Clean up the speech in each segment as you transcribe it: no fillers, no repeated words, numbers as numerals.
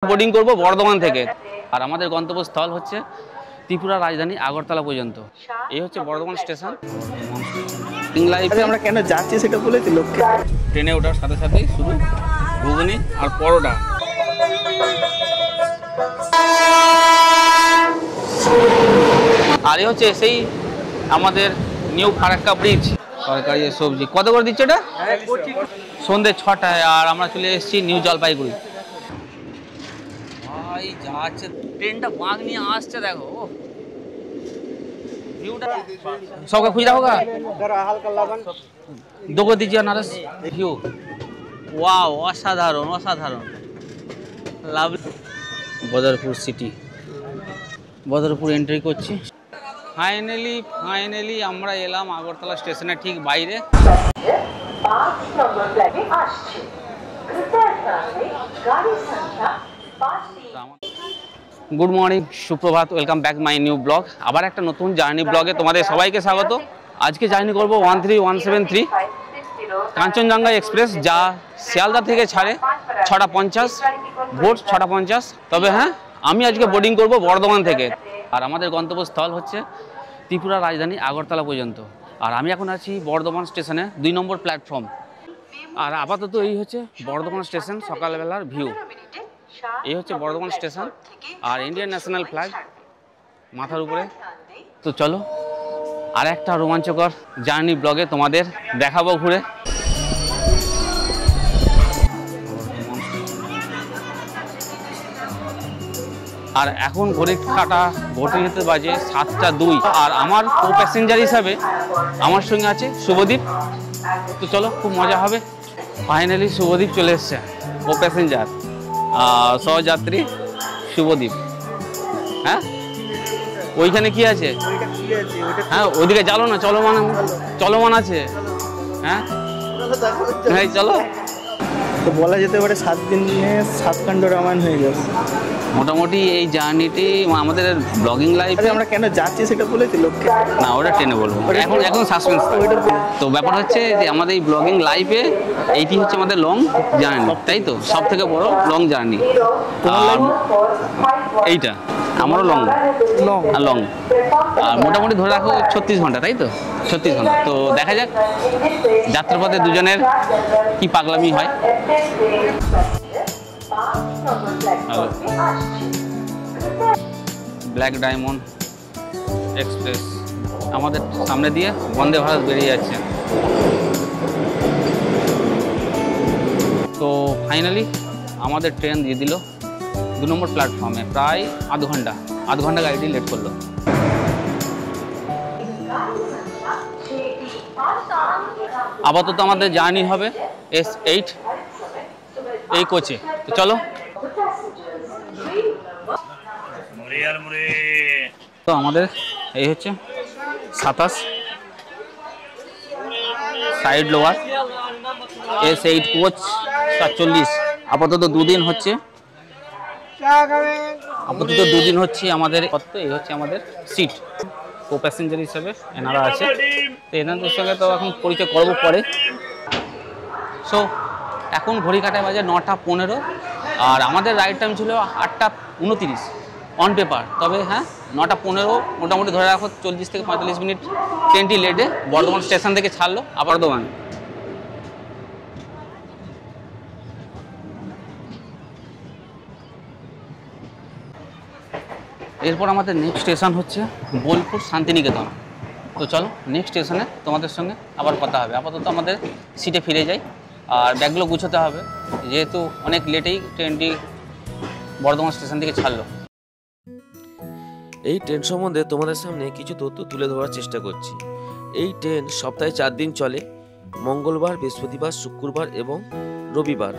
Boarding করব বর্ধমান থেকে। আর আমাদের গন্তব্যস্থল হচ্ছে ত্রিপুরা রাজধানী আগরতলা পর্যন্ত। এই হচ্ছে বর্ধমান স্টেশন। আমরা কেন যাচ্ছি সেটা বলেছি লোককে। ট্রেনে ওঠার সাথে সাথেই শুধু ঘুগনি আর পরোটা। আর এই হচ্ছে সেই আমাদের নিউ ফারাক্কা ব্রিজ। তরকারি সবজি কত করে দিচ্ছে এটা? সন্ধ্যে 6টায়। আর আমরা চলে এসেছি নিউ জলপাইগুড়ি। ভাই যাচ্ছে ট্রেনটা বাঁক নিয়ে আসছে, দেখো ভিউটা। सबका खुजरा होगा दो को दीजिए नारस ভিউ। ওয়াও, অসাধারণ অসাধারণ। লাভ বদরপুর সিটি, বদরপুর এন্ট্রি করছি। ফাইনালি আমরা এলাম আগরতলা স্টেশনের ঠিক বাইরে। গুড মর্নিং, সুপ্রভাত, welcome back my new blog. আবার একটা নতুন জার্নি ব্লগে তোমাদের সবাইকে স্বাগত। আজকে জার্নি করব 13173 কাঞ্চনজঙ্ঘা এক্সপ্রেস, যা শিয়ালদা থেকে ছাড়ে 6:50, ভোর 6:50। তবে হ্যাঁ, আমি আজকে বোর্ডিং করব বর্ধমান থেকে। আর আমাদের গন্তব্যস্থল হচ্ছে ত্রিপুরা রাজধানী আগরতলা পর্যন্ত। আর আমি এখন আছি বর্ধমান স্টেশনে 2 নম্বর প্ল্যাটফর্ম। আর আপাতত এই হচ্ছে বর্ধমান স্টেশন সকালবেলার ভিউ। এই হচ্ছে বর্ধমান স্টেশন আর ইন্ডিয়ান ন্যাশনাল ফ্ল্যাগ মাথার উপরে। তো চলো আর একটা রোমাঞ্চকর জার্নি ব্লগে তোমাদের দেখাবো ঘুরে। আর এখন ঘড়ির বাজে 7:02। আর আমার কো প্যাসেঞ্জার হিসাবে আমার সঙ্গে আছে শুভদীপ। তো চলো, খুব মজা হবে। ফাইনালি শুভদীপ চলে এসছে, কো প্যাসেঞ্জার সহযাত্রী শুভদীপ। হ্যাঁ, ওইখানে কি আছে? হ্যাঁ, ওইদিকে চলো না, চলমান আছে। হ্যাঁ হ্যাঁ, চলো। তো বলা যেতে পারে 7 দিনে 7 কাণ্ড রামায়ণ হয়ে যাবে মোটামুটি এই জার্নিটি আমাদের ব্লগিং লাইফে। আমরা কেন যাচ্ছি সেটা বলেছি লোককে। না, ওটা ট্রেনে বলবো, এখন সাসপেন্স। তো ব্যাপার হচ্ছে যে আমাদের এই ব্লগিং লাইফে এইটি হচ্ছে আমাদের লং জার্নি, তাই তো? সব থেকে বড় লং জার্নি। এইটা আমারও লং। আর মোটামুটি ধরে রাখো 36 ঘন্টা, তাই তো? 36 ঘন্টা। তো দেখা যাক যাত্রাপথে দুজনের কি পাগলামি হয়। ব্ল্যাক ডায়মন্ড এক্সপ্রেস আমাদের সামনে দিয়ে বন্দে ভারত বেরিয়ে যাচ্ছে। তো ফাইনালি আমাদের ট্রেন দিয়ে দিল 2 নম্বর প্ল্যাটফর্মে। প্রায় আধ ঘন্টা গাড়িটি লেট করলো। আপাতত আমাদের জার্নি হবে S8 এই কোচে। তো চলো। তো আমাদের এই হচ্ছে 27 সাইড লোয়ার S8 কোচ 47। আপাতত দুদিন হচ্ছে আমাদের। এই হচ্ছে আমাদের সিট। কো প্যাসেঞ্জার হিসাবে এনারা আছে। তো এনাদের সঙ্গে তো এখন পরিচয় করবো পরে। সো এখন ঘড়ি কাটায় বাজে 9:15। আর আমাদের রাইড টাইম ছিল 8:29 অন পেপার। তবে হ্যাঁ, 9:15 মোটামুটি ধরে রাখো 40 থেকে 45 মিনিট ট্রেনটি লেটে বর্ধমান স্টেশন থেকে ছাড়লো বর্ধমান। এরপর আমাদের নেক্সট স্টেশন হচ্ছে বোলপুর শান্তিনিকেতন। তো চলো নেক্সট স্টেশনে তোমাদের সঙ্গে আবার কথা হবে। আপাতত আমাদের সিটে ফিরে যাই। আর ব্যাগগুলো গুছোতে হবে, যেহেতু অনেক লেটেই ট্রেনটি বর্ধমান স্টেশন থেকে ছাড়লো। এই ট্রেন সম্বন্ধে তোমাদের সামনে কিছু তথ্য তুলে ধরার চেষ্টা করছি। এই ট্রেন সপ্তাহে 4 দিন চলে, মঙ্গলবার, বৃহস্পতিবার, শুক্রবার এবং রবিবার।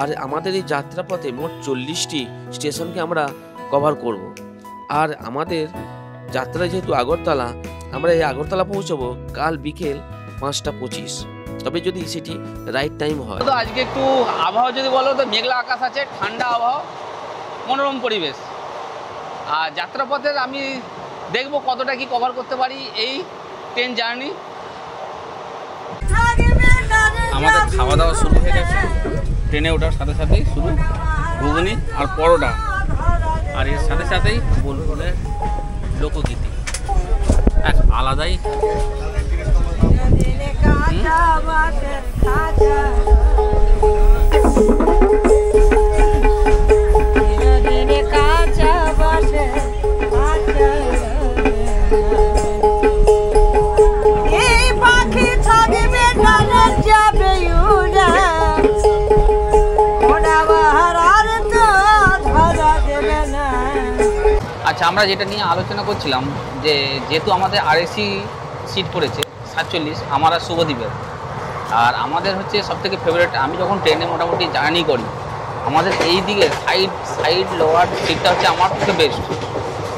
আর আমাদের এই যাত্রাপথে মোট 40টি স্টেশনকে আমরা কভার করব। আর আমাদের যাত্রা যেহেতু আগরতলা, আমরা এই আগরতলা পৌঁছবো কাল বিকেল 5:25, তবে যদি সেটি রাইট টাইম হয়। তো আজকে একটু আবহাওয়া যদি বলো তো মেঘলা আকাশ আছে, ঠান্ডা আবহাওয়া, মনোরম পরিবেশ। আর যাত্রাপথের আমি দেখবো কতটা কি কভার করতে পারি এই ট্রেন জার্নি। আমাদের খাওয়া দাওয়া শুরু হয়ে গেছে। ট্রেনে ওঠার সাথে সাথেই শুরু ঘুগনি আর পরোটা, আর এর সাথে সাথেই বোলপুরের লোকগীতি এক আলাদাই। আচ্ছা, আমরা যেটা নিয়ে আলোচনা করছিলাম যে যেহেতু আমাদের আরএসি সিট পড়েছে 47, আমার আর শুভদীপের, আর আমাদের হচ্ছে সবথেকে ফেভারিট, আমি যখন ট্রেনে মোটামুটি জার্নি করি আমাদের এই দিকে সাইড লোয়ার সিটটা হচ্ছে আমার পক্ষে বেস্ট।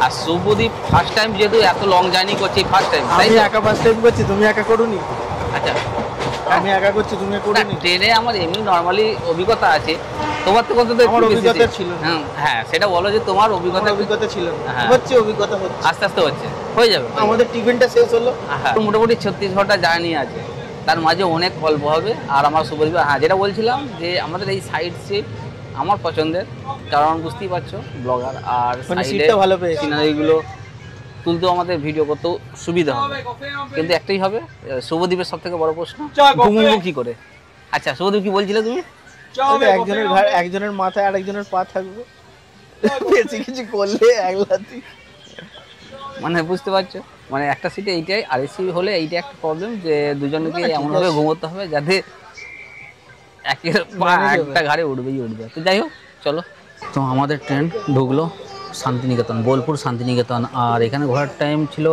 আর শুভদীপ ফার্স্ট টাইম যেহেতু এত লং জার্নি করছি, ফার্স্ট টাইম আমি একা ফার্স্ট টাইম করছি, তুমি একা করোনি? আচ্ছা, আমি একা করছি, তুমি করোনি? ট্রেনে আমার এমনি নর্মালি অভিজ্ঞতা আছে, তোমার তো কত আমার অভিজ্ঞতা ছিল। হ্যাঁ, সেটা বলো যে তোমার অভিজ্ঞতা ছিল। হচ্ছে অভিজ্ঞতা হচ্ছে, আস্তে আস্তে হচ্ছে, হয়ে যাবে। আমাদের টিফিনটা শেষ হলো, হ্যাঁ, মোটামুটি 36 ঘন্টা জার্নি আছে, তার মাঝে অনেক গল্প হবে। আর আমার শুভদীপ, হ্যাঁ যেটা বলছিলাম যে আমাদের এই সাইড সিট আমার পছন্দের, কারণ বুঝতেই পারছো ব্লগার, আর সিটটা ভালো পেয়েছি, সিনারিগুলো তুলতেও আমাদের ভিডিও করতেও সুবিধা হবে। কিন্তু একটাই হবে, শুভদীপের সব থেকে বড় প্রশ্ন, ঘুমবো কি করে? আচ্ছা শুভদীপ, কি বলছিলে তুমি? একজনের মাথায় আর একজনের পা থাকবে, বেশি কিছু করলে একলাতি, মানে বুঝতে পারছো, মানে একটা সিটে এইটাই, আরএসি হলে এইটা একটা প্রবলেম যে দুজনকে এমনভাবে ঘুমোতে হবে যাতে একটা ঘাড়ে উঠবে। তো যাই হোক, চলো। তো আমাদের ট্রেন ঢুকলো শান্তিনিকেতন, বোলপুর শান্তিনিকেতন, আর এখানে ঘোরার টাইম ছিল,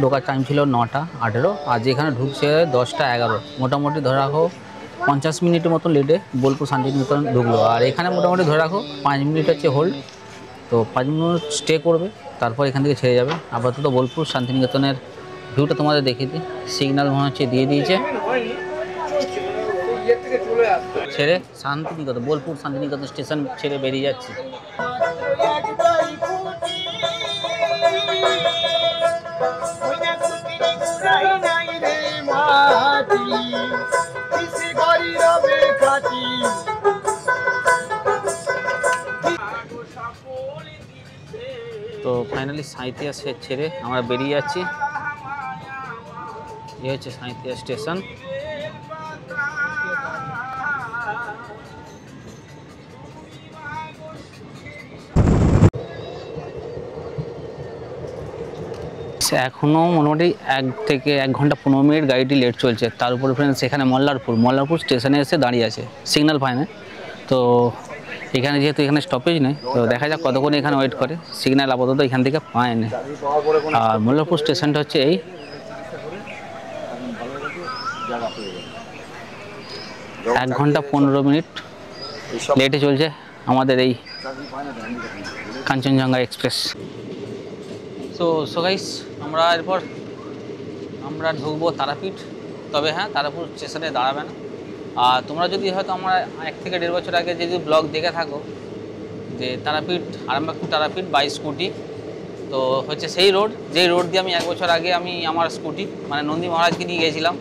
ঢোকার টাইম ছিল 9টা 18, আর যেখানে ঢুকছে 10টা 11, মোটামুটি ধরে রাখো 50 মিনিটের মতো লেটে বোলপুর শান্তিনিকেতন ঢুকলো। আর এখানে মোটামুটি ধরে রাখো 5 মিনিট হচ্ছে হোল্ড, তো 5 মিনিট স্টে করবে, তারপর এখান থেকে ছেড়ে যাবে। আপাতত বোলপুর শান্তিনিকেতনের ভিউটা তোমাদের দেখিয়ে দিই, সিগন্যাল মনে হচ্ছে দিয়ে দিয়েছে, ছেড়ে শান্তিনিকেতন, বোলপুর শান্তিনিকেতন স্টেশন ছেড়ে বেরিয়ে যাচ্ছে। তো ফাইনালি সাঁইথিয়া ছেড়ে আমরা বেরিয়ে যাচ্ছি, এ হচ্ছে সাঁইথিয়া স্টেশন। এখনও মোটামুটি 1 থেকে 1 ঘন্টা 15 মিনিট গাড়িটি লেট চলছে। তার উপরে ফ্রেন্ডস এখানে মল্লারপুর স্টেশনে এসে দাঁড়িয়ে আছে, সিগন্যাল পায় না। তো এখানে যেহেতু এখানে স্টপেজ নেই, তো দেখা যাক কতক্ষণ এখানে ওয়েট করে, সিগন্যাল আপাতত এখান থেকে পায় না। আর মল্লারপুর স্টেশনটা হচ্ছে এই, 1 ঘন্টা 15 মিনিট লেটে চলছে আমাদের এই কাঞ্চনজঙ্ঘা এক্সপ্রেস। সো গাইস, আমরা এরপর ঢুকবো তারাপীঠ। তবে হ্যাঁ, তারাপুর স্টেশনে দাঁড়াবে না। আর তোমরা যদি হয়তো আমরা 1 থেকে 1.5 বছর আগে যদি ব্লগ দেখে থাকো যে Tarapith, Arambagh to Tarapith by scooty, তো হচ্ছে সেই রোড, যেই রোড দিয়ে আমি 1 বছর আগে আমি আমার স্কুটি মানে নন্দী মহারাজকে নিয়ে গিয়েছিলাম।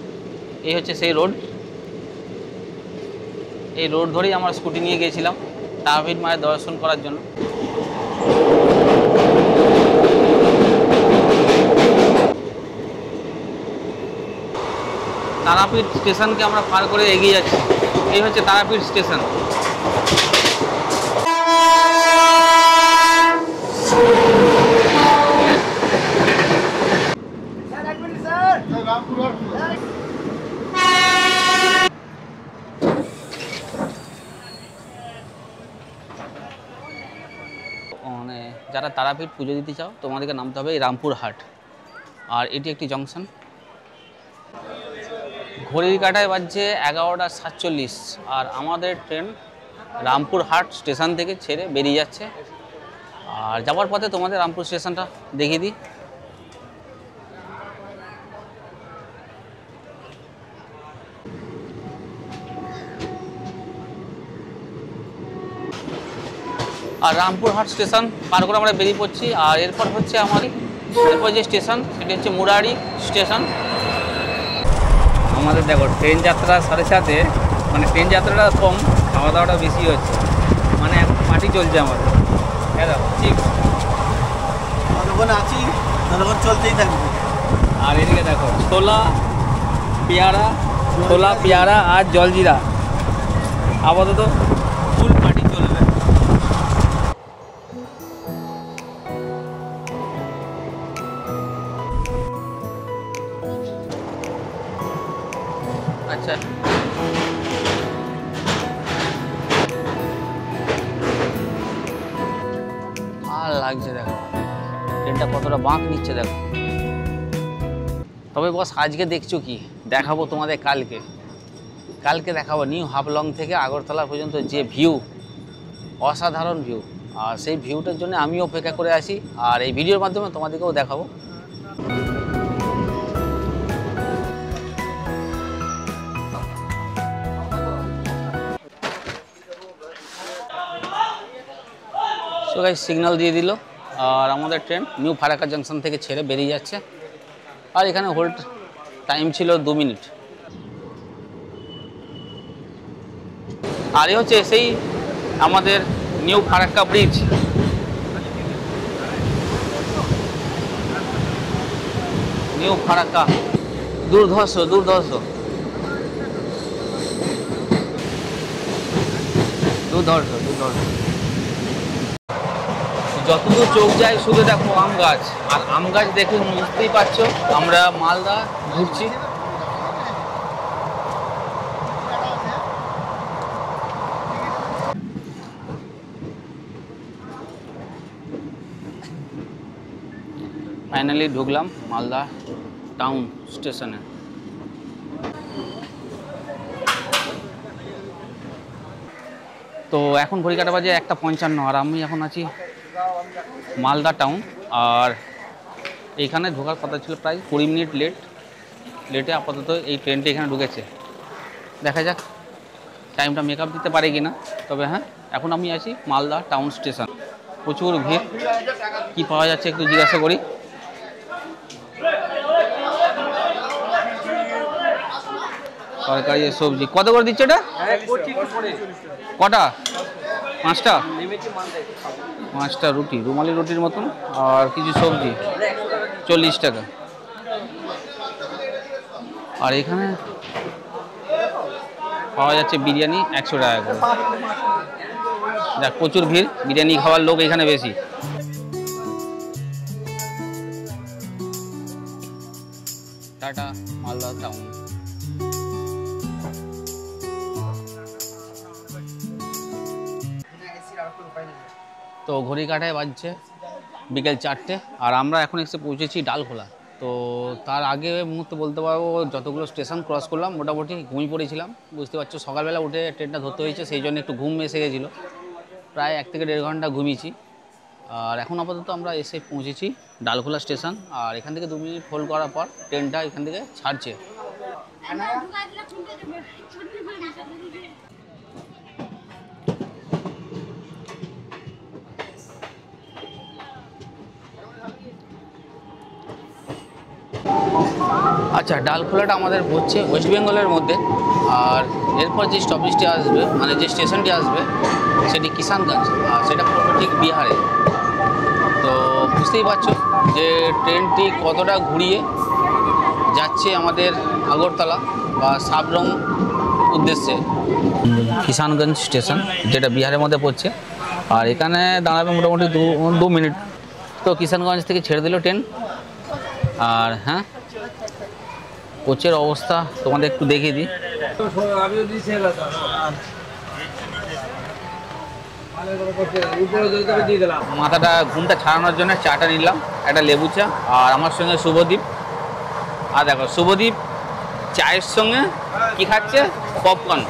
এই হচ্ছে সেই রোড, এই রোড ধরেই আমার স্কুটি নিয়ে গিয়েছিলাম তারাপীঠ মায়ের দর্শন করার জন্য। তারাপীঠ স্টেশনকে আমরা পার করে এগিয়ে যাচ্ছি, এই হচ্ছে তারাপীঠ স্টেশন। মানে যারা তারাপীঠ পুজো দিতে চাও তোমাদেরকে নামতে হবে এই রামপুরহাট, আর এটি একটি জংশন। ঘড়ির কাঁটায় বাজছে 11টা 47, আর আমাদের ট্রেন রামপুরহাট স্টেশন থেকে ছেড়ে বেরিয়ে যাচ্ছে। আর যাওয়ার পথে তোমাদের রামপুর স্টেশনটা দেখিয়ে দিই। আর রামপুরহাট স্টেশন পার করে আমরা বেরিয়ে পড়ছি। আর এরপর হচ্ছে এরপর যে স্টেশন সেটি হচ্ছে মুরারি স্টেশন। আমাদের দেখো ট্রেন যাত্রার সাথে সাথে মানে ট্রেন যাত্রাটা কম, খাওয়া দাওয়াটা বেশি হচ্ছে। মানে এখন পার্টি চলছে আমাদের। ঠিক যতক্ষণ আছি ততক্ষণ চলতেই থাকবে। আর এদিকে দেখো ছোলা পেয়ারা আর জলজিরা, আপাতত ফুল পার্টি চলবে। আচ্ছা আর লাগছে দেখো ট্রেনটা কতটা বাঁক নিচ্ছে দেখো। তবে বস আজকে দেখছো কি দেখাবো তোমাদের, কালকে দেখাবো নিউ হাফলং থেকে আগরতলা পর্যন্ত যে ভিউ, অসাধারণ ভিউ। আর সেই ভিউটার জন্য আমিও অপেক্ষা করে আসি, আর এই ভিডিওর মাধ্যমে তোমাদেরকেও দেখাবো। সো গাইস সিগন্যাল দিয়ে দিল, আর আমাদের ট্রেন নিউ ফারাক্কা জাংশন থেকে ছেড়ে বেরিয়ে যাচ্ছে। আর এখানে হোল্ড টাইম ছিল 2 মিনিট। আর এই হচ্ছে সেই আমাদের new Farakka bridge. New Farakka দুর্ধর্ষ। যতদূর চোখ যায় শুধু দেখো আম গাছ, আর আম গাছ দেখে বুঝতেই পারছো আমরা মালদা ঘুরছি। ফাইনালি ঢুকলাম মালদা টাউন স্টেশনে। তো এখন ঘড়ি কাটা বাজে 1:55, আর আমি এখন আছি মালদা টাউন। আর এইখানে ঢোকার কথা ছিল প্রায় 20 মিনিট লেটে আপাতত এই ট্রেনটি এখানে ঢুকেছে। দেখা যাক টাইমটা মেকআপ দিতে পারে কিনা। তবে হ্যাঁ, এখন আমি আছি মালদা টাউন স্টেশন। প্রচুর ভিড়, কি পাওয়া যাচ্ছে একটু জিজ্ঞাসা করি। তরকারি সবজি কত করে দিচ্ছে এটা? কটা? 5টা রুটি, রুমালি রুটির মতন, আর কিছু সবজি 40 টাকা। আর এখানে পাওয়া যাচ্ছে বিরিয়ানি 100 টাকা করে। দেখ প্রচুর ভিড়, বিরিয়ানি খাওয়ার লোক এখানে বেশি। Tata Malda town. তো ঘড়ি কাটায় বাজছে বিকেল 4টে, আর আমরা এখন এসে পৌঁছেছি ডালখোলা। তো তার আগে মুহূর্তে বলতে পারবো যতগুলো স্টেশন ক্রস করলাম মোটামুটি ঘুমিয়ে পড়েছিলাম। বুঝতে পারছো সকালবেলা উঠে ট্রেনটা ধরতে হয়েছে, সেই জন্য একটু ঘুম এসে গেছিলো। প্রায় 1 থেকে 1.5 ঘন্টা ঘুমিয়েছি। আর এখন আপাতত আমরা এসে পৌঁছেছি ডালখোলা স্টেশন। আর এখান থেকে 2 মিনিট হোল্ড করার পর ট্রেনটা এখান থেকে ছাড়ছে। আচ্ছা, ডালখোলাটা আমাদের হচ্ছে ওয়েস্ট বেঙ্গলের মধ্যে। আর এরপর যে স্টপেজটি আসবে, মানে যে স্টেশনটি আসবে, সেটি কিষানগঞ্জ, আর সেটা পড়বে ঠিক বিহারে। তো বুঝতেই পারছো যে ট্রেনটি কতটা ঘুরিয়ে যাচ্ছে আমাদের আগরতলা বা সাবরং উদ্দেশ্যে। কিষানগঞ্জ স্টেশন যেটা বিহারের মধ্যে পড়ছে, আর এখানে দাঁড়াবে মোটামুটি 2 মিনিট। তো কিষানগঞ্জ থেকে ছেড়ে দিল ট্রেন। আর হ্যাঁ, কোচের অবস্থা তোমাদের একটু দেখিয়ে দিই। মাথাটা ঘুমটা ছাড়ানোর জন্য চাটা নিলাম, একটা লেবু চা, আর আমার সঙ্গে শুভদীপ। আর দেখো শুভদীপ চায়ের সঙ্গে কি খাচ্ছে? পপকর্ন।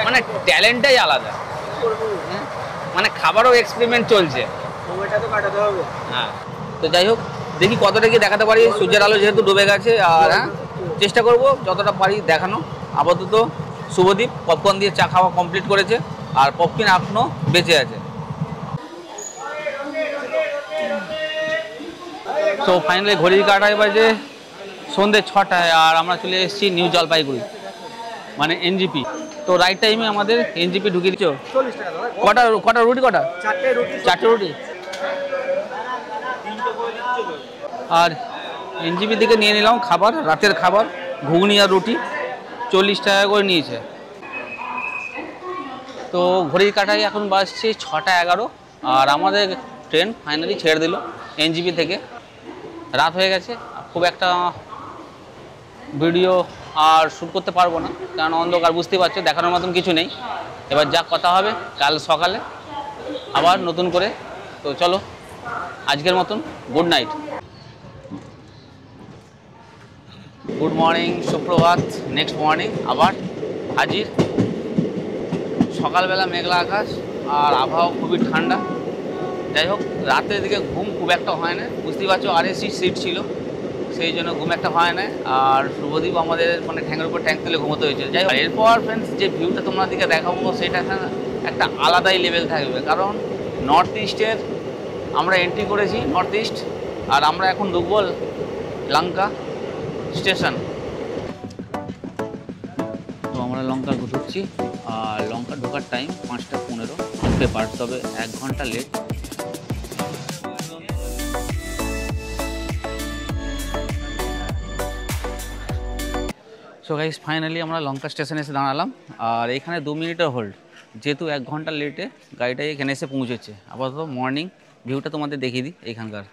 মানে ট্যালেন্টটাই আলাদা, মানে খাবারও এক্সপেরিমেন্ট চলছে। হ্যাঁ, তো যাই হোক দেখি কতটা কি দেখাতে পারি। সূর্যের আলো যেহেতু ডুবে গেছে, আর হ্যাঁ চেষ্টা করব যতটা পারি দেখানো। আপাতত শুভদীপ পপকর্ন দিয়ে চা খাওয়া কমপ্লিট করেছে, আর পপকর্ন এখনও বেঁচে আছে। তো ফাইনালি ঘড়ির কাটায় বাজে সন্ধ্যে 6টায়, আর আমরা চলে এসেছি নিউ জলপাইগুড়ি, মানে এনজিপি। তো তো রাইট টাইমে আমাদের এনজিপি ঢুকিয়ে দিচ্ছ। কটা কটা রুটি কটা? চারটে রুটি। আর এনজিপি থেকে নিয়ে নিলাম খাবার, রাতের খাবার, ঘুগনি আর রুটি, 40 টাকা করে নিয়েছে। তো ঘড়ির কাটায় এখন বাজছে 6টা 11, আর আমাদের ট্রেন ফাইনালি ছেড়ে দিল এনজিপি থেকে। রাত হয়ে গেছে, খুব একটা ভিডিও আর শ্যুট করতে পারবো না, কারণ অন্ধকার, বুঝতে পারছো, দেখানোর মতন কিছু নেই। এবার যা কথা হবে কাল সকালে আবার নতুন করে। তো চলো আজকের মতন গুড নাইট, গুড মর্নিং, সুপ্রভাত। নেক্সট মর্নিং আবার হাজির। সকালবেলা মেঘলা আকাশ আর আবহাওয়া খুবই ঠান্ডা। যাই হোক, রাতের দিকে ঘুম খুব একটা হয় না, বুঝতেই পারছো, আরএসি সিট ছিল, সেই জন্য ঘুম একটা হয় না। আর শুভদীপ আমাদের মানে ঠ্যাঙের উপর ঠ্যাং তুলে ঘুমোতে হয়েছে। যাই হোক, এরপর ফ্রেন্ডস যে ভিউটা তোমাদেরকে দেখাবো সেটা একটা আলাদাই লেভেল থাকবে, কারণ নর্থ ইস্টের আমরা এন্ট্রি করেছি, নর্থ ইস্ট, আর আমরা এখন ঢুকবো লঙ্কা স্টেশন। তো আমরা লঙ্কা ঢুকছি, আর লঙ্কা ঢোকার টাইম 5টা 15 পেপার, তবে 1 ঘন্টা লেট। সো গাইস, ফাইনালি আমরা লঙ্কা স্টেশনে এসে দাঁড়ালাম, আর এখানে 2 মিনিটের হোল্ড, যেহেতু 1 ঘন্টা লেটে গাড়িটা এখানে এসে পৌঁছেছে। আপাতত মর্নিং ভিউটা তোমাদের দেখিয়ে দিই এইখানকার।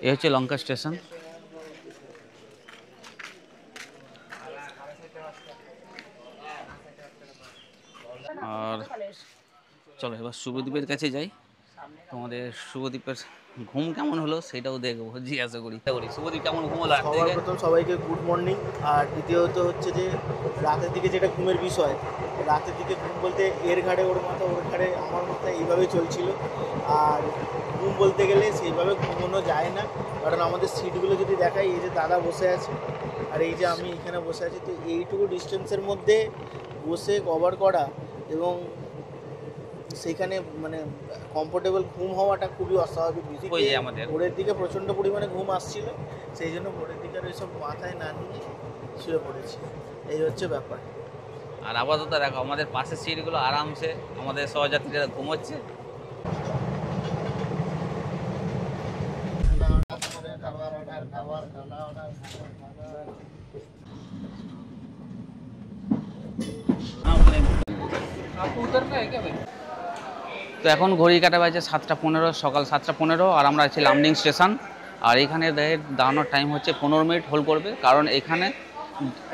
এ হচ্ছে লঙ্কা স্টেশন। আর চলো এবার শুভদীপের কাছে যাই, তোমাদের শুভদীপের ঘুম কেমন হলো সেটাও দেখবো, জিজ্ঞাসা করি। শুভদীপ কেমন ঘুম হলো? সবার প্রথম সবাইকে গুড মর্নিং। আর দ্বিতীয়ত হচ্ছে যে রাতের দিকে যেটা ঘুমের বিষয়, রাতের দিকে ঘুম বলতে এর ঘাড়ে ওর মাথা, ওর ঘাড়ে আমার মাথা, এইভাবেই চলছিল। আর ঘুম বলতে গেলে সেইভাবে ঘুমোনো যায় না, কারণ আমাদের সিটগুলো যদি দেখাই, এই যে দাদা বসে আছে আর এই যে আমি এখানে বসে আছি, তো এইটুকু ডিস্টেন্সের মধ্যে বসে কভার করা এবং সেখানে মানে কমফোর্টেবল ঘুম হওয়াটা খুবই অস্বাভাবিক। ভোরের দিকে প্রচণ্ড পরিমাণে ঘুম আসছিল, সেই জন্য ভোরের দিকে ওইসব মাথায় না নিয়ে শুয়ে পড়েছি, এই হচ্ছে ব্যাপার। আর আপাতত দেখো আমাদের পাশের সিটগুলো আরামসে আমাদের সহযাত্রীরা ঘুমোচ্ছে। তো এখন ঘড়ি কাটা বাজে 7টা 15, সকাল 7টা 15, আর আমরা আছি লামডিং স্টেশন। আর এখানে দাঁড়ানোর টাইম হচ্ছে 15 মিনিট হোল্ড করবে, কারণ এখানে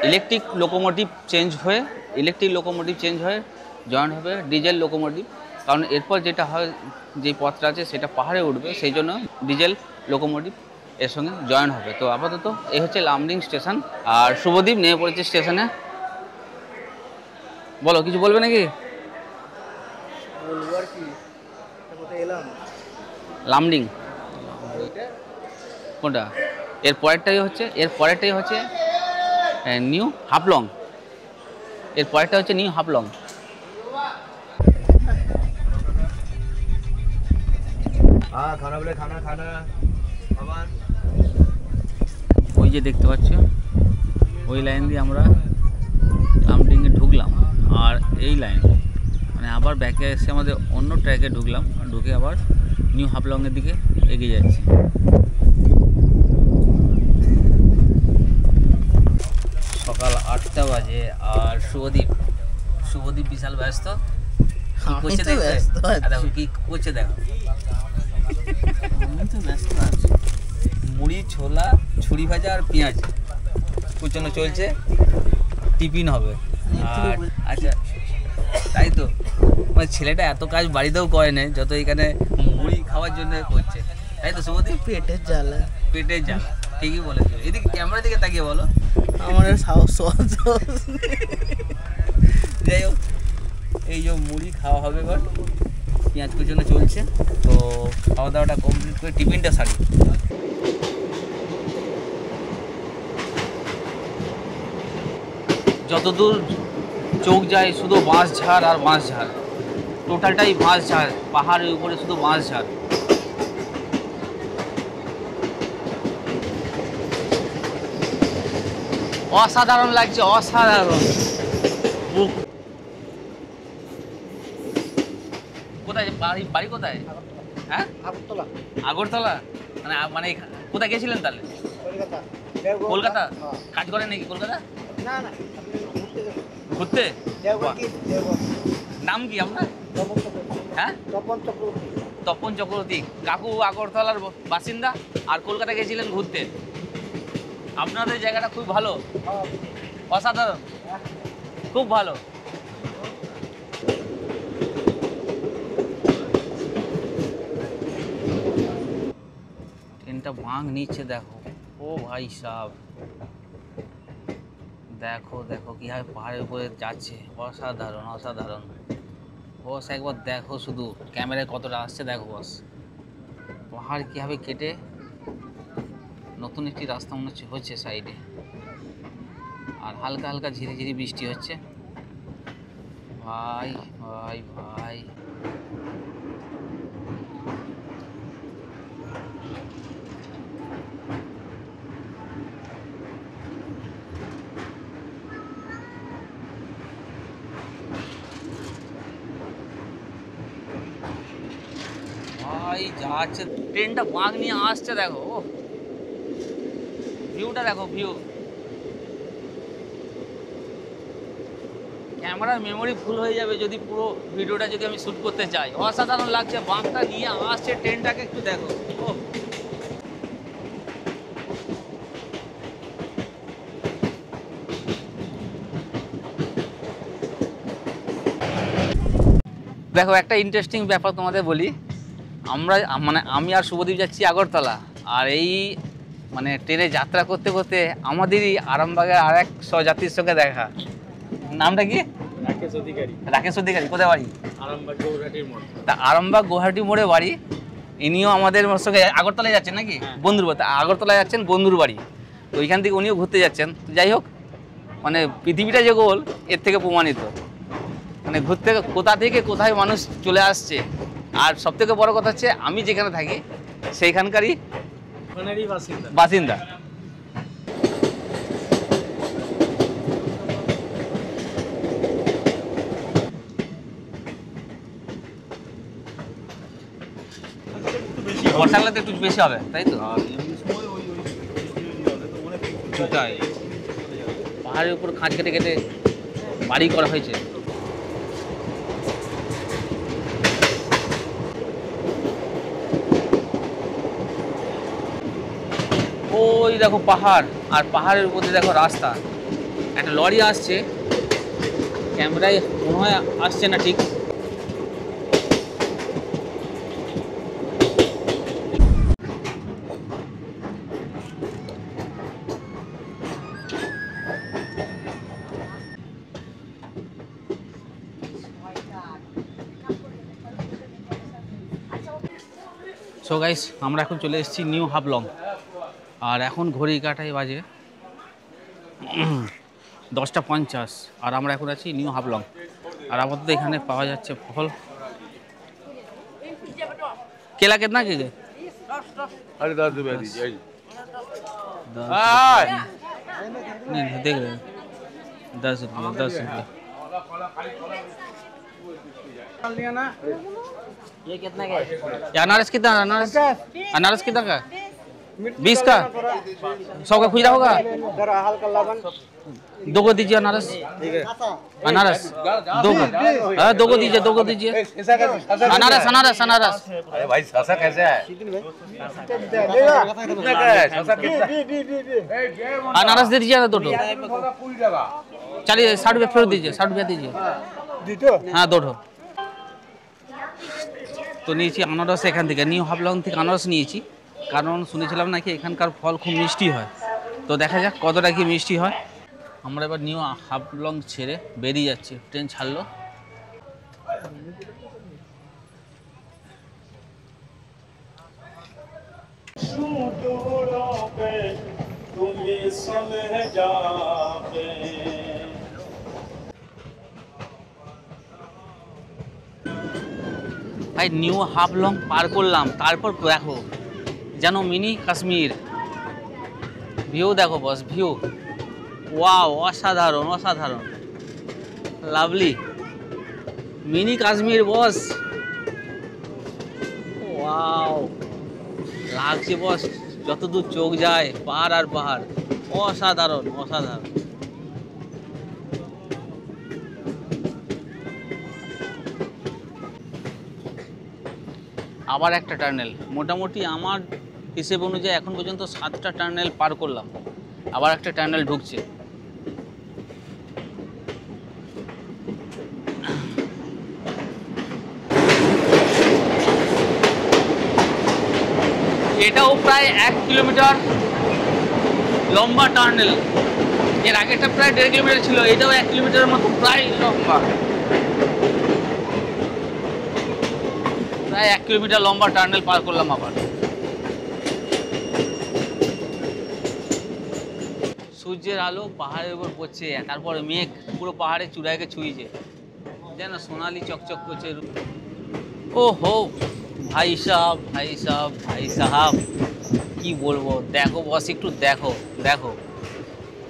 ইলেকট্রিক লোকোমোটিভ চেঞ্জ হয়ে জয়েন হবে ডিজেল লোকোমোটিভ। কারণ এরপর যেটা হয়, যে পথটা আছে সেটা পাহাড়ে উঠবে, সেই জন্য ডিজেল লোকোমোটিভ এর সঙ্গে জয়েন হবে। তো আপাতত এই হচ্ছে লামডিং স্টেশন, আর শুভদীপ নেমে পড়েছে স্টেশনে। বলো, কিছু বলবে নাকি? বলবো আর কি, কোথায় এলাম? লামডিং কোনটা? এর পরেরটাই হচ্ছে নিউ হাফলং। এর পরেরটা হচ্ছে নিউ হাফলং। খানা বলে খানা আবার ওই যে দেখতে পাচ্ছ, ওই লাইন দিয়ে আমরা লামডিংয়ে ঢুকলাম, আর এই লাইন মানে আবার ব্যাকে এসে আমাদের অন্য ট্র্যাকে ঢুকলাম, ঢুকে আবার নিউ হাফলংয়ের দিকে এগিয়ে যাচ্ছি। সকাল 8টা বাজে, আর শুভদীপ বিশাল ব্যস্ত। কি করছে দেখো, মুড়ি, ছোলা, ছুরি ভাজা আর পেঁয়াজ কুচনো চলছে, টিফিন হবে। আর আচ্ছা, তাই তো আমার ছেলেটা এত কাজ বাড়িতেও করে না যত এখানে মুড়ি খাওয়ার জন্য করছে, তাই তো শুভদীপ? পেটের জ্বালা, ঠিকই বলেছো। এদিকে ক্যামেরার দিকে তাকিয়ে বলো, আমার সাহস। যাই হোক, এই যে মুড়ি খাওয়া হবে, এবার পেঁয়াজ কুচনো চলছে। তো খাওয়া দাওয়াটা কমপ্লিট করে টিফিনটা সারি। যতদূর চোখ যায় শুধু বাঁশঝাড় আর বাঁশঝাড়, টোটালটাই বাঁশঝাড়, পাহাড়ের উপরে শুধু বাঁশঝাড়। অসাধারণ লাগছে, অসাধারণ। কোথায় বাড়ি কোথায়? হ্যাঁ, আগরতলা। মানে কোথায় গেছিলেন তাহলে? কলকাতা। কাজ করেন নাকি কলকাতা? ঘুরতে। নাম কি আপনার? হ্যাঁ, তপন চক্রবর্তী। কাকু আগরতলার বাসিন্দা আর কলকাতা গেছিলেন ঘুরতে। আপনাদের জায়গাটা খুব ভালো, অসাধারণ, খুব ভালো। ট্রেনটা ভাঙ নিচ্ছে দেখো। ও ভাই সাহেব, দেখো দেখো কীভাবে পাহাড়ের উপরে যাচ্ছে, অসাধারণ অসাধারণ। বস একবার দেখো শুধু ক্যামেরায় কতটা আসছে দেখো বস, পাহাড় কীভাবে কেটে নতুন একটি রাস্তা মনে হচ্ছে সাইডে, আর হালকা হালকা ঝিরিঝিরি বৃষ্টি হচ্ছে। ভাই ভাই ভাই, ভাই যাচ্ছে ট্রেনটা বাঁক নিয়ে আসছে দেখো, ভিউটা দেখো, ভিউ। ক্যামেরার মেমোরি ফুল হয়ে যাবে যদি পুরো ভিডিওটা যদি আমি শ্যুট করতে চাই। অসাধারণ লাগছে, বাঁকটা নিয়ে আসছে ট্রেনটাকে, একটু দেখো। ও দেখো, একটা ইন্টারেস্টিং ব্যাপার তোমাদের বলি। আমি আর শুভদীপ যাচ্ছি আগরতলা, আর এই ট্রেনে যাত্রা করতে করতে আমাদেরই আরামবাগের আর এক সহযাত্রীর সঙ্গে দেখা। নামটা কি? রাকেশ অধিকারী। কোথায় বাড়ি? আরামবাগ গৌহাটি মোড়ে বাড়ি। ইনিও আমাদের সঙ্গে আগরতলায় যাচ্ছেন নাকি? বন্ধুর বাড়ি। আগরতলায় যাচ্ছেন বন্ধুর বাড়ি, তো ওইখান থেকে উনিও ঘুরতে যাচ্ছেন। যাই হোক, পৃথিবীটা যে গোল এর থেকে প্রমাণিত। ঘুরতে কোথা থেকে কোথায় মানুষ চলে আসছে। আর সবথেকে বড় কথা হচ্ছে আমি যেখানে থাকি সেইখানকারই বাসিন্দা। বর্ষাকালে তো একটু বেশি হবে, তাই তো? পাহাড়ের উপর খাঁজ কেটে কেটে বাড়ি করা হয়েছে। ওই দেখো পাহাড়, আর পাহাড়ের উপরে দেখো রাস্তা। একটা লরি আসছে, ক্যামেরায় মনে হয় আসছে না ঠিক। সো গাইস, আমরা এখন চলে এসেছি নিউ হাফলং, আর এখন ঘড়ি কাটায় বাজে 10:50, আর আমরা এখন আছি নিউ হাফলং। আর আপাতত এখানে পাওয়া যাচ্ছে ফল। केला कितना कीजिए? 10 रुपये दीजिए। नहीं देख रहे 10 रुपये 10 रुपये। ये कितना का है? अनारस कितना? अनारस कितना का? 20 का। 100 का खुजरा होगा? 2 को दीजिए अनारस। अनारस 2 का। 2 को दीजिए, 2 को दीजिए। अनारस अनारस अनारस। अरे भाई ससा कैसे है? कितने का है ससा? कितना? अनारस दे दीजिए ना 2 चलिए 60 रुपये फेरत दीजिए, 60 रुपया दीजिए। हाँ 2 তো নিয়েছি আনারস এখান থেকে, নিউ হাফলং থেকে আনারস নিয়েছি, কারণ শুনেছিলাম নাকি এখানকার ফল খুব মিষ্টি হয়। তো দেখা যাক কতটা কি মিষ্টি হয়। আমরা এবার নিউ হাফলং ছেড়ে বেরিয়ে যাচ্ছি, ট্রেন ছাড়লো। ভাই নিউ হাফলং পার করলাম, তারপর দেখো যেন মিনি কাশ্মীর। ভিউ দেখো বস, ভিউ ওয়াও, অসাধারণ অসাধারণ, লাভলি মিনি কাশ্মীর বস। ওয়াও, লাগছে বস, যতদূর চোখ যায় পাহাড় আর পাহাড়, অসাধারণ অসাধারণ। আবার একটা টার্নেল, মোটামুটি আমার হিসেব অনুযায়ী এখন পর্যন্ত 7টা টার্নেল পার করলাম, আবার একটা টার্নেল ঢুকছে। এটাও প্রায় 1 কিলোমিটার লম্বা টার্নেল। এর আগেটা প্রায় 1.5 কিলোমিটার ছিল, এটাও 1 কিলোমিটারের মতো প্রায় লম্বা, প্রায় 1 কিলোমিটার লম্বা টার্নেল পার করলাম আবার। সূর্যের আলো পাহাড়ের উপর পড়ছে, তারপরে মেঘ পুরো পাহাড়ের চূড়াকে ছুঁয়েছে, যেন সোনালি চকচক করছে। ও হো ভাই সাহেব ভাই সাহেব ভাই সাহেব, কি বলবো, দেখো বস, একটু দেখো দেখো,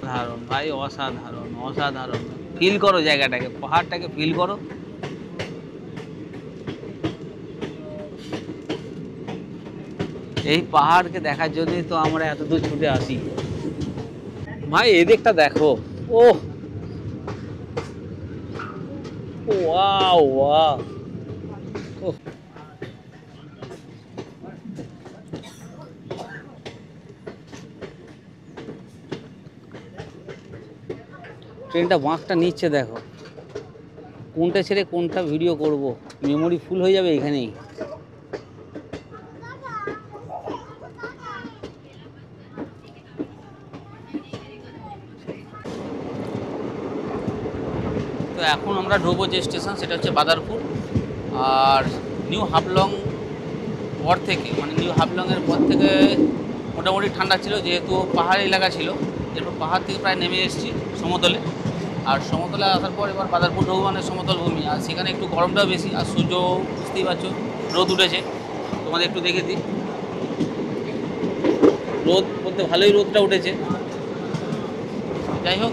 অসাধারণ ভাই, অসাধারণ অসাধারণ। ফিল করো জায়গাটাকে, পাহাড়টাকে ফিল করো। এই পাহাড়কে দেখার জন্যই তো আমরা এত দূর ছুটে আসি ভাই। এদিকটা দেখো, ও ওয়াও ওয়াও, ট্রেনটা বাঁকটা নিচ্ছে দেখো, কোনটা ছেড়ে কোনটা ভিডিও করব, মেমোরি ফুল হয়ে যাবে এখানেই। তো এখন আমরা ঢুকবো যে স্টেশন, সেটা হচ্ছে বাদারপুর। আর নিউ হাফলং পর থেকে, মানে নিউ হাফলংয়ের পর থেকে মোটামুটি ঠান্ডা ছিল, যেহেতু পাহাড় এলাকা ছিল। এরপর পাহাড় থেকে প্রায় নেমে এসেছি সমতলে, আর সমতলে আসার পর এবার বাদারপুর ঢুকবো, মানে সমতল ভূমি। আর সেখানে একটু গরমটাও বেশি, আর সূর্য বুঝতেই পারছো, রোদ উঠেছে, তোমাদের একটু দেখে দিই। রোদ বলতে ভালোই রোদটা উঠেছে। যাই হোক,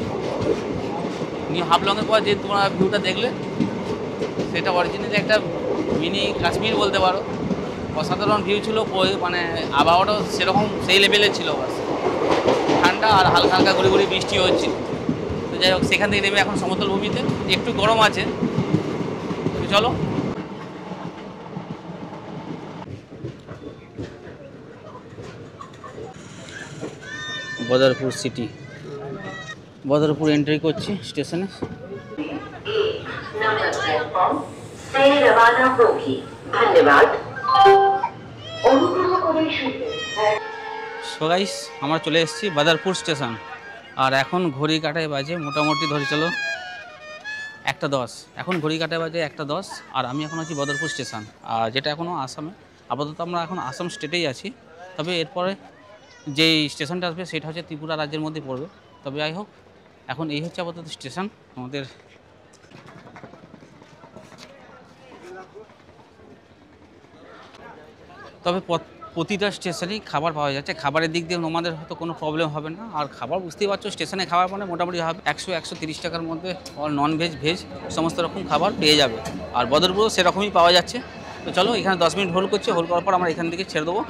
নিউ হাফলংয়ের পর যে তোমরা ভিউটা দেখলে, সেটা অরিজিনালি একটা মিনি কাশ্মীর বলতে পারো। অসাধারণ ভিউ ছিল, মানে আবহাওয়াটাও সেরকম সেই লেভেলের ছিল, বাস ঠান্ডা আর হালকা হালকা ঘুরে ঘুরে বৃষ্টি হচ্ছিল। তো যাই হোক, সেখান থেকে নেমে এখন সমতল ভূমিতে, একটু গরম আছে। তো চলো, বাদারপুর সিটি, বাদারপুর এন্ট্রি করছি স্টেশনে। সো গাইস, আমরা চলে এসেছি বাদারপুর স্টেশন, আর এখন ঘড়ি কাটায় বাজে মোটামুটি ধরে চলো 1:10। এখন ঘড়ি কাটায় বাজে 1:10, আর আমি এখন আছি বাদারপুর স্টেশন, আর যেটা এখনও আসামে। আপাতত আমরা এখন আসাম স্টেটেই আছি, তবে এরপরে যেই স্টেশনটা আসবে সেটা হচ্ছে ত্রিপুরা রাজ্যের মধ্যে পড়বে। তবে যাই হোক, এখন এই হচ্ছে আপাতত স্টেশন আমাদের। তবে প্রতিটা স্টেশনেই খাবার পাওয়া যাচ্ছে, খাবারের দিক দিয়ে আমাদের হয়তো কোনো প্রবলেম হবে না। আর খাবার বুঝতেই পারছো, স্টেশনে খাবার মানে মোটামুটি হবে 100-130 টাকার মধ্যে অল নন ভেজ ভেজ সমস্ত রকম খাবার পেয়ে যাবে। আর বদরপুরও সেরকমই পাওয়া যাচ্ছে। তো চলো, এখানে 10 মিনিট হোল্ড করছে, হোল্ড করার পর আমরা এখান থেকে ছেড়ে দেবো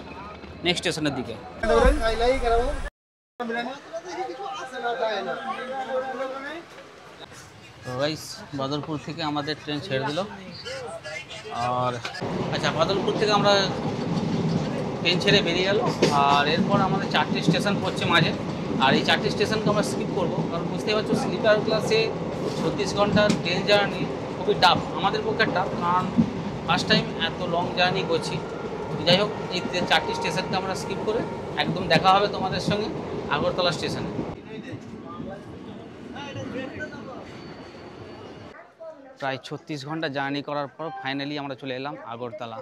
নেক্সট স্টেশনের দিকে। গাইস, বাদলপুর থেকে আমাদের ট্রেন ছেড়ে দিল। আর আচ্ছা, বাদলপুর থেকে আমরা ট্রেন ছেড়ে বেরিয়ে গেল, আর এরপর আমাদের 4টে স্টেশন পড়ছে মাঝে। আর এই 4টে স্টেশনকে আমরা স্কিপ করবো, কারণ বুঝতেই পারছো স্লিপার ক্লাসে 36 ঘন্টার ট্রেন জার্নি খুবই টাফ, আমাদের পক্ষে টাফ, কারণ ফার্স্ট টাইম এত লং জার্নি করছি। যাই হোক, এই 4টি স্টেশনকে আমরা স্কিপ করে একদম দেখা হবে তোমাদের সঙ্গে আগরতলা স্টেশনে। প্রায় 36 ঘন্টা জার্নি করার পর ফাইনালি আমরা চলে এলাম আগরতলা।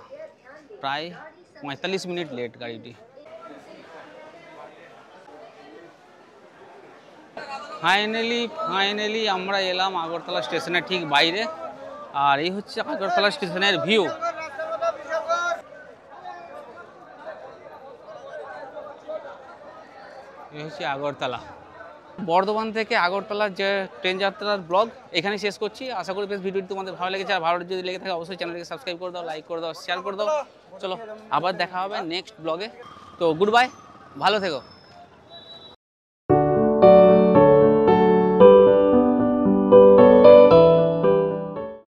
প্রায় 45 মিনিট লেট গাড়িটি। ফাইনালি আমরা এলাম আগরতলা স্টেশনের ঠিক বাইরে। আর এই হচ্ছে আগরতলা স্টেশনের ভিউ। এই হচ্ছে আগরতলা। বর্ধমান থেকে আগরতলার যে ট্রেন যাত্রার ব্লগ এখানে শেষ করছি। আশা করি বেশ ভিডিওটি তোমাদের ভালো লেগেছে, আর ভালো যদি লেগে থাকে অবশ্যই চ্যানেলকে সাবস্ক্রাইব করে দাও, লাইক করে দাও, শেয়ার করে দাও। চলো আবার দেখা হবে নেক্সট ব্লগে। তো গুড বাই, ভালো থেকো।